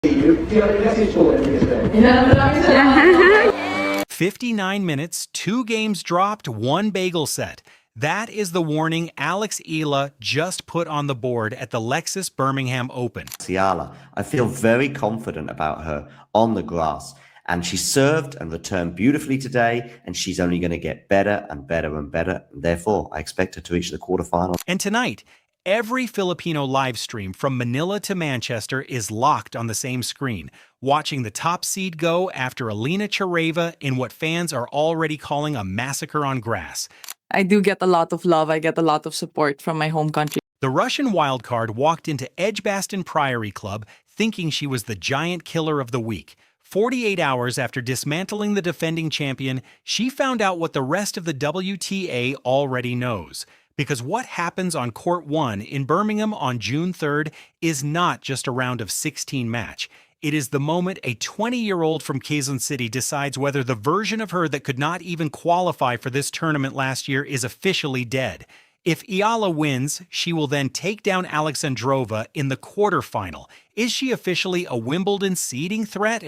"59 minutes, 2 games dropped, 1 bagel set." That is the warning Eala just put on the board at the Lexus Birmingham Open. Eala, I feel very confident about her on the grass, and she served and returned beautifully today, and she's only going to get better and better and better, and therefore I expect her to reach the quarterfinals. And tonight, every Filipino live stream from Manila to Manchester is locked on the same screen, watching the top seed go after Alina Chareva in what fans are already calling a massacre on grass. I do get a lot of love. I get a lot of support from my home country. The Russian wildcard walked into Edgbaston Priory Club thinking she was the giant killer of the week. 48 hours after dismantling the defending champion, she found out what the rest of the WTA already knows. Because what happens on Court 1 in Birmingham on June 3rd is not just a round of 16 match. It is the moment a 20-year-old from Quezon City decides whether the version of her that could not even qualify for this tournament last year is officially dead. If Eala wins, she will then take down Alexandrova in the quarterfinal. Is she officially a Wimbledon seeding threat?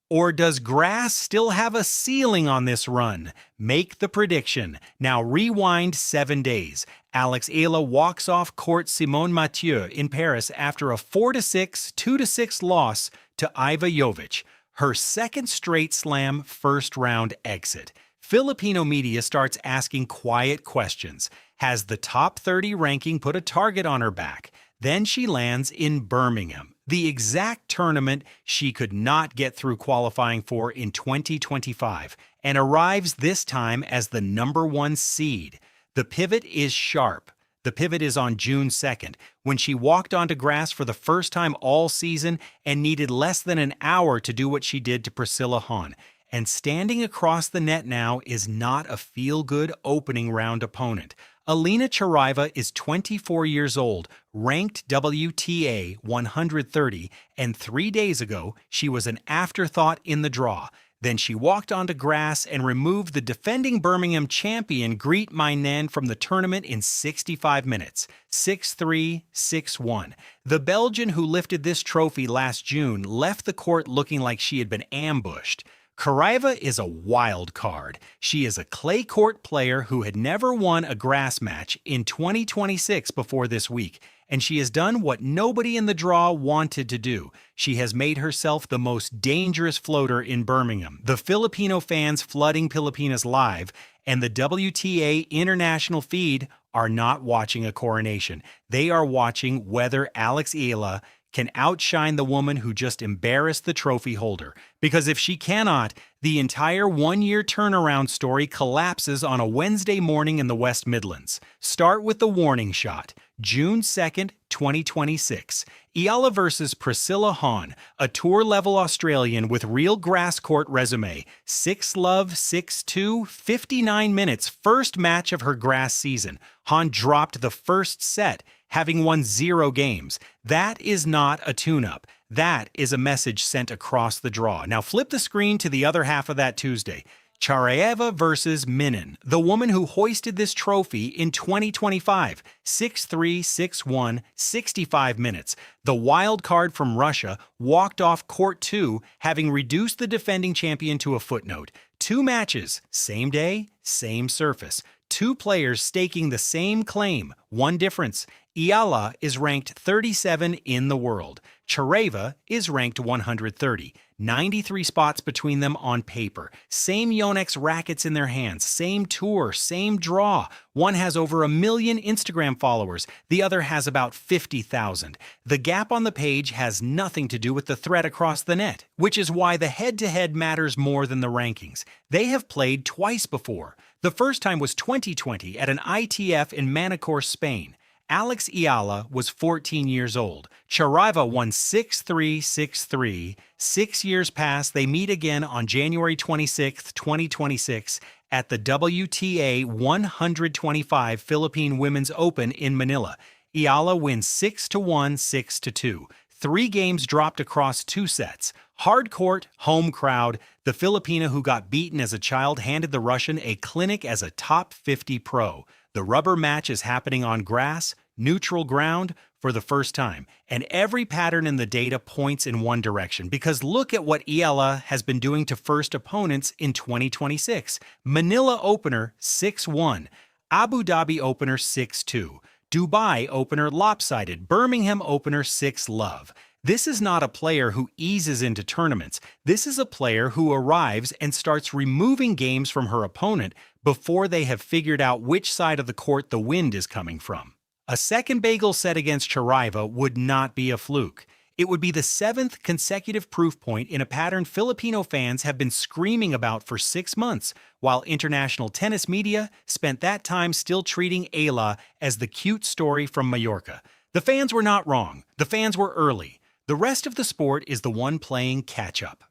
Or does grass still have a ceiling on this run? Make the prediction. Now rewind 7 days. Eala walks off court Simone Mathieu in Paris after a 4-6, 2-6 loss to Iva Jovic. Her second straight slam first-round exit. Filipino media starts asking quiet questions. Has the top 30 ranking put a target on her back? Then she lands in Birmingham, the exact tournament she could not get through qualifying for in 2025, and arrives this time as the #1 seed. The pivot is sharp. The pivot is on June 2nd, when she walked onto grass for the first time all season and needed less than an hour to do what she did to Priscilla Hahn. And standing across the net now is not a feel-good opening round opponent. Alina Chareva is 24 years old, ranked WTA 130, and 3 days ago, she was an afterthought in the draw. Then she walked onto grass and removed the defending Birmingham champion Greet Mainen from the tournament in 65 minutes, 6-3, 6-1. The Belgian who lifted this trophy last June left the court looking like she had been ambushed. Chareva is a wild card. She is a clay court player who had never won a grass match in 2026 before this week, and she has done what nobody in the draw wanted to do. She has made herself the most dangerous floater in Birmingham. The Filipino fans flooding Pilipinas Live and the WTA international feed are not watching a coronation. They are watching whether Eala can outshine the woman who just embarrassed the trophy holder. Because if she cannot, the entire one-year turnaround story collapses on a Wednesday morning in the West Midlands. Start with the warning shot. June 2nd, 2026. Eala versus Priscilla Hahn, a tour-level Australian with real grass court resume. 6-love, 6-2, 59 minutes, first match of her grass season. Hahn dropped the first set, having won 0 games. That is not a tune-up. That is a message sent across the draw. Now flip the screen to the other half of that Tuesday. Chareva versus Minen, the woman who hoisted this trophy in 2025. 6-3, 6-1, 65 minutes. The wild card from Russia walked off court 2, having reduced the defending champion to a footnote. 2 matches, same day, same surface. 2 players staking the same claim, 1 difference. Eala is ranked 37 in the world. Chareva is ranked 130. 93 spots between them on paper. Same Yonex rackets in their hands. Same tour, same draw. One has over 1 million Instagram followers. The other has about 50,000. The gap on the page has nothing to do with the threat across the net, which is why the head-to-head matters more than the rankings. They have played twice before. The first time was 2020 at an ITF in Manacor, Spain. Eala was 14 years old. Chareva won 6-3, 6-3. 6 years pass. They meet again on January 26, 2026 at the WTA 125 Philippine Women's Open in Manila. Eala wins 6-1, 6-2. 3 games dropped across 2 sets. Hard court, home crowd. The Filipina who got beaten as a child handed the Russian a clinic as a top 50 pro. The rubber match is happening on grass, neutral ground, for the first time, and every pattern in the data points in one direction, because look at what Eala has been doing to first opponents in 2026. Manila opener 6-1, Abu Dhabi opener 6-2, Dubai opener lopsided, Birmingham opener 6-love. This is not a player who eases into tournaments. This is a player who arrives and starts removing games from her opponent before they have figured out which side of the court the wind is coming from. A second bagel set against Sharaiva would not be a fluke. It would be the 7th consecutive proof point in a pattern Filipino fans have been screaming about for 6 months, while international tennis media spent that time still treating Eala as the cute story from Mallorca. The fans were not wrong. The fans were early. The rest of the sport is the one playing catch-up.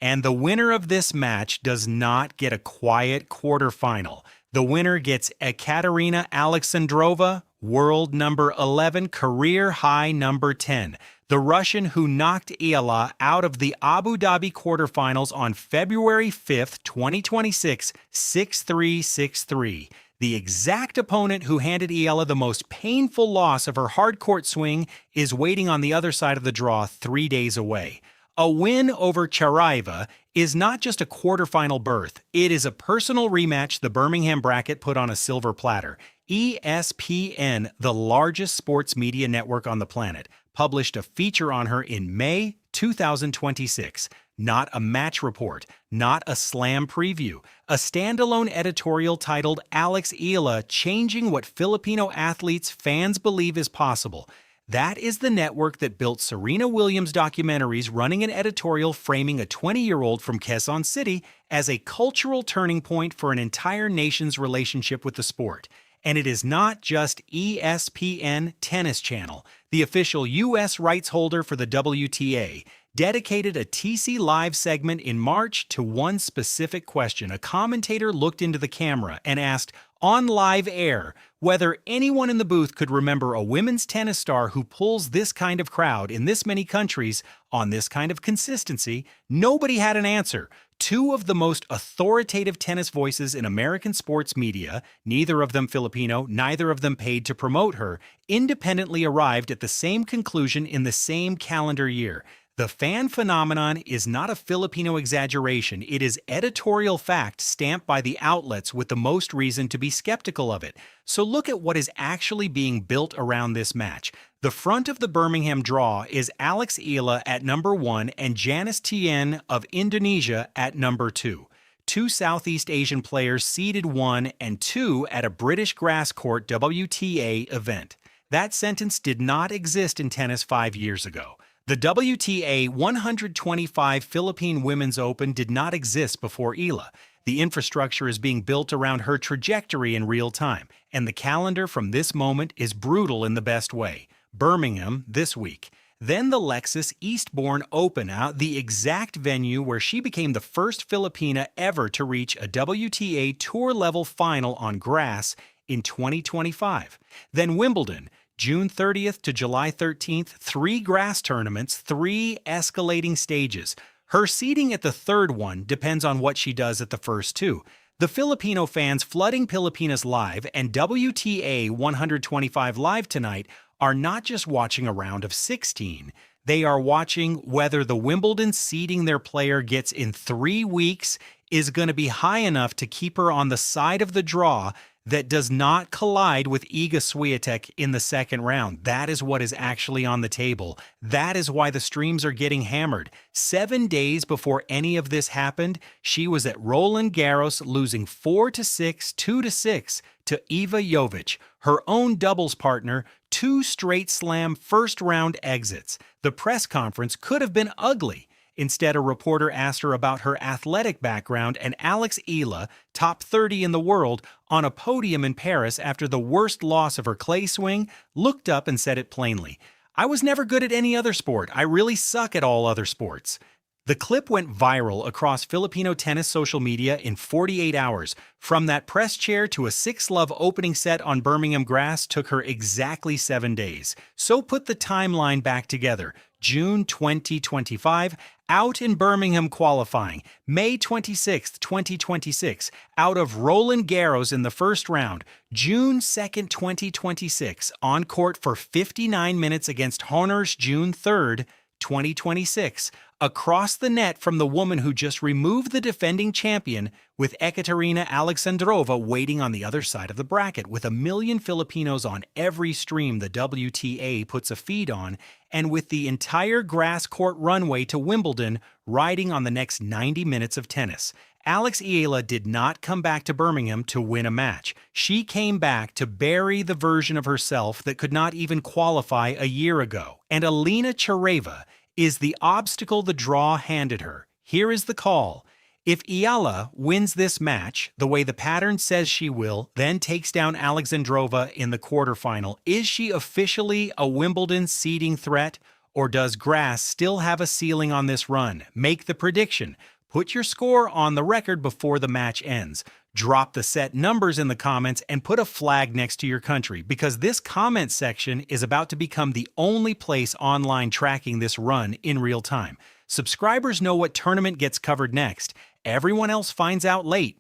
And the winner of this match does not get a quiet quarterfinal. The winner gets Ekaterina Alexandrova, world number 11, career high number 10. The Russian who knocked Eala out of the Abu Dhabi quarterfinals on February 5th, 2026, 6-3, 6-3. The exact opponent who handed Eala the most painful loss of her hardcourt swing is waiting on the other side of the draw 3 days away. A win over Sharaiva is not just a quarterfinal berth. It is a personal rematch the Birmingham bracket put on a silver platter. ESPN, the largest sports media network on the planet, published a feature on her in May 2026. Not a match report, not a slam preview, a standalone editorial titled Alex Eala Changing What Filipino Athletes Fans Believe is Possible. That is the network that built Serena Williams documentaries, running an editorial framing a 20-year-old from Quezon City as a cultural turning point for an entire nation's relationship with the sport. And it is not just ESPN Tennis Channel, the official U.S. rights holder for the WTA, dedicated a TC Live segment in March to one specific question. A commentator looked into the camera and asked, on live air, whether anyone in the booth could remember a women's tennis star who pulls this kind of crowd in this many countries on this kind of consistency. Nobody had an answer. Two of the most authoritative tennis voices in American sports media, neither of them Filipino, neither of them paid to promote her, independently arrived at the same conclusion in the same calendar year. The fan phenomenon is not a Filipino exaggeration. It is editorial fact stamped by the outlets with the most reason to be skeptical of it. So look at what is actually being built around this match. The front of the Birmingham draw is Alex Eala at number 1 and Janice Tien of Indonesia at number 2. Two Southeast Asian players seeded 1 and 2 at a British grass court WTA event. That sentence did not exist in tennis 5 years ago. The WTA 125 Philippine Women's Open did not exist before Eala. The infrastructure is being built around her trajectory in real time, and the calendar from this moment is brutal in the best way. Birmingham this week. Then the Lexus Eastbourne Open, out the exact venue where she became the first Filipina ever to reach a WTA Tour-level final on grass in 2025. Then Wimbledon, June 30th to July 13th, 3 grass tournaments, 3 escalating stages. Her seeding at the third one depends on what she does at the first 2. The Filipino fans flooding Filipinas Live and WTA 125 Live tonight are not just watching a round of 16. They are watching whether the Wimbledon seeding their player gets in 3 weeks is going to be high enough to keep her on the side of the draw that does not collide with Iga Swiatek in the second round. That is what is actually on the table. That is why the streams are getting hammered. 7 days before any of this happened, she was at Roland Garros losing 4-6, 2-6 to Iva Jovic, her own doubles partner, 2 straight slam first-round exits. The press conference could have been ugly. Instead, a reporter asked her about her athletic background, and Alex Eala, top 30 in the world, on a podium in Paris after the worst loss of her clay swing, looked up and said it plainly. I was never good at any other sport. I really suck at all other sports. The clip went viral across Filipino tennis social media in 48 hours. From that press chair to a 6-love opening set on Birmingham grass took her exactly 7 days. So put the timeline back together. June 2025, out in Birmingham qualifying, May 26, 2026, out of Roland Garros in the first round, June 2nd, 2026, on court for 59 minutes against Honors June 3rd, 2026, across the net from the woman who just removed the defending champion, with Ekaterina Alexandrova waiting on the other side of the bracket, with 1 million Filipinos on every stream the WTA puts a feed on, and with the entire grass court runway to Wimbledon riding on the next 90 minutes of tennis. Alex Eala did not come back to Birmingham to win a match. She came back to bury the version of herself that could not even qualify a year ago. And Alina Chereva is the obstacle the draw handed her. Here is the call. If Eala wins this match, the way the pattern says she will, then takes down Alexandrova in the quarterfinal, is she officially a Wimbledon seeding threat? Or does grass still have a ceiling on this run? Make the prediction. Put your score on the record before the match ends. Drop the set numbers in the comments and put a flag next to your country, because this comment section is about to become the only place online tracking this run in real time. Subscribers know what tournament gets covered next. Everyone else finds out late.